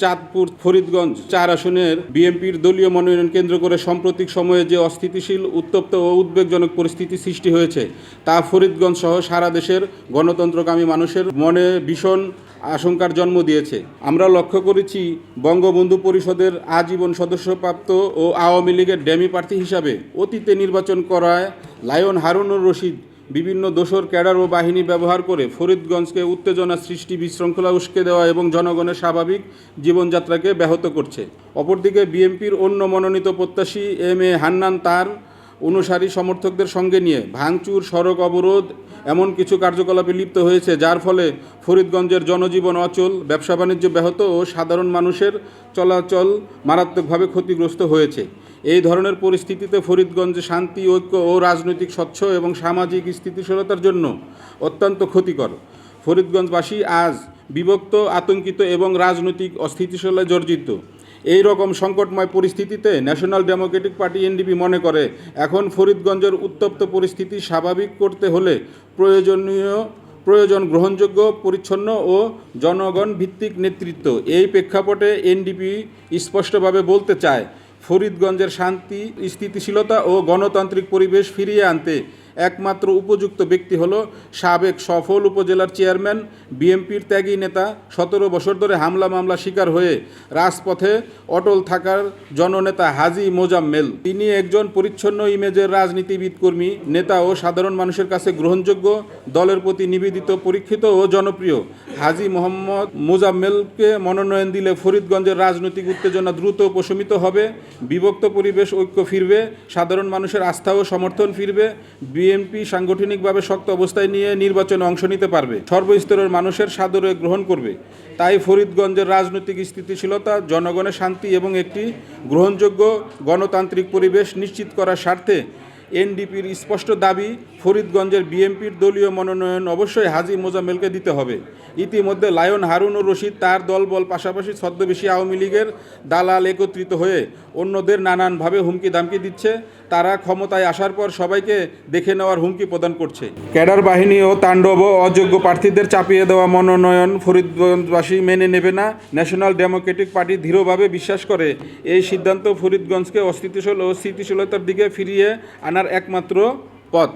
চাঁদপুর ফরিদগঞ্জ 4 আসনের বিএনপির দলীয় মনোনয়ন কেন্দ্র করে সাম্প্রতিক সময়ে যে অস্থিতিশীল উত্তপ্ত ও উদ্বেগজনক পরিস্থিতি সৃষ্টি হয়েছে তা ফরিদগঞ্জ সহ সারা দেশের গণতন্ত্রকামী মানুষের মনে ভীষণ আশঙ্কার জন্ম দিয়েছে। আমরা লক্ষ্য করেছি বঙ্গবন্ধু পরিষদের আজীবন সদস্যপ্রাপ্ত ও আওয়ামী লীগের ড্যামি প্রার্থী হিসাবে অতীতে নির্বাচন করায় লায়ন হারুনুর রশিদ বিভিন্ন দোসর ক্যাডার ও বাহিনী ব্যবহার করে ফরিদগঞ্জকে উত্তেজনা সৃষ্টি, বিশৃঙ্খলা উস্কে দেওয়া এবং জনগণের স্বাভাবিক জীবনযাত্রাকে ব্যাহত করছে। অপরদিকে বিএনপির অন্য মনোনীত প্রত্যাশী এম এ হান্নান তার অনুসারী সমর্থকদের সঙ্গে নিয়ে ভাঙচুর, সড়ক অবরোধ এমন কিছু কার্যকলাপে লিপ্ত হয়েছে, যার ফলে ফরিদগঞ্জের জনজীবন অচল, ব্যবসা বাণিজ্য ব্যাহত ও সাধারণ মানুষের চলাচল মারাত্মকভাবে ক্ষতিগ্রস্ত হয়েছে। এই ধরনের পরিস্থিতিতে ফরিদগঞ্জে শান্তি, ঐক্য ও রাজনৈতিক স্বচ্ছ এবং সামাজিক স্থিতিশীলতার জন্য অত্যন্ত ক্ষতিকর। ফরিদগঞ্জবাসী আজ বিভক্ত, আতঙ্কিত এবং রাজনৈতিক অস্থিতিশীলতায় জর্জরিত। এই রকম সংকটময় পরিস্থিতিতে ন্যাশনাল ডেমোক্রেটিক পার্টি এনডিপি মনে করে এখন ফরিদগঞ্জের উত্তপ্ত পরিস্থিতি স্বাভাবিক করতে হলে প্রয়োজন গ্রহণযোগ্য, পরিচ্ছন্ন ও জনগণ ভিত্তিক নেতৃত্ব। এই প্রেক্ষাপটে এনডিপি স্পষ্টভাবে বলতে চায়, ফরিদগঞ্জের শান্তি, স্থিতিশীলতা ও গণতান্ত্রিক পরিবেশ ফিরিয়ে আনতে একমাত্র উপযুক্ত ব্যক্তি হল সাবেক সফল উপজেলার চেয়ারম্যান, বিএনপির ত্যাগী নেতা, 17 বছর ধরে হামলা মামলা শিকার হয়ে রাজপথে অটল থাকার জননেতা হাজী মোজাম্মেল। তিনি একজন পরিচ্ছন্ন ইমেজের রাজনীতিবিদ, কর্মী, নেতা ও সাধারণ মানুষের কাছে গ্রহণযোগ্য, দলের প্রতি নিবেদিত, পরীক্ষিত ও জনপ্রিয়। হাজী মোহাম্মদ মোজাম্মেলকে মনোনয়ন দিলে ফরিদগঞ্জের রাজনৈতিক উত্তেজনা দ্রুত প্রশমিত হবে, বিভক্ত পরিবেশ ঐক্য ফিরবে, সাধারণ মানুষের আস্থা ও সমর্থন ফিরবে, বিএনপি সাংগঠনিকভাবে শক্ত অবস্থায় নিয়ে নির্বাচনে অংশ নিতে পারবে, সর্বস্তরের মানুষের সাদরে গ্রহণ করবে। তাই ফরিদগঞ্জের রাজনৈতিক স্থিতিশীলতা, জনগণের শান্তি এবং একটি গ্রহণযোগ্য গণতান্ত্রিক পরিবেশ নিশ্চিত করার স্বার্থে এনডিপির স্পষ্ট দাবি, ফরিদগঞ্জের বিএনপির দলীয় মনোনয়ন অবশ্যই হাজী মোজাম্মেলকে দিতে হবে। ইতিমধ্যে লায়ন হারুনুর রশিদ, তার দলবল, পাশাপাশি ছদ্মবেশী আওয়ামী লীগের দালাল একত্রিত হয়ে অন্যদের নানানভাবে হুমকি দামকি দিচ্ছে। তারা ক্ষমতায় আসার পর সবাইকে দেখে নেওয়ার হুমকি প্রদান করছে। ক্যাডার বাহিনী ও তাণ্ডব ও অযোগ্য প্রার্থীদের চাপিয়ে দেওয়া মনোনয়ন ফরিদগঞ্জবাসী মেনে নেবে না। ন্যাশনাল ডেমোক্রেটিক পার্টি দৃঢ়ভাবে বিশ্বাস করে এই সিদ্ধান্ত ফরিদগঞ্জকে অস্থিতিশীল ও স্থিতিশীলতার দিকে ফিরিয়ে আনার একমাত্র পথ।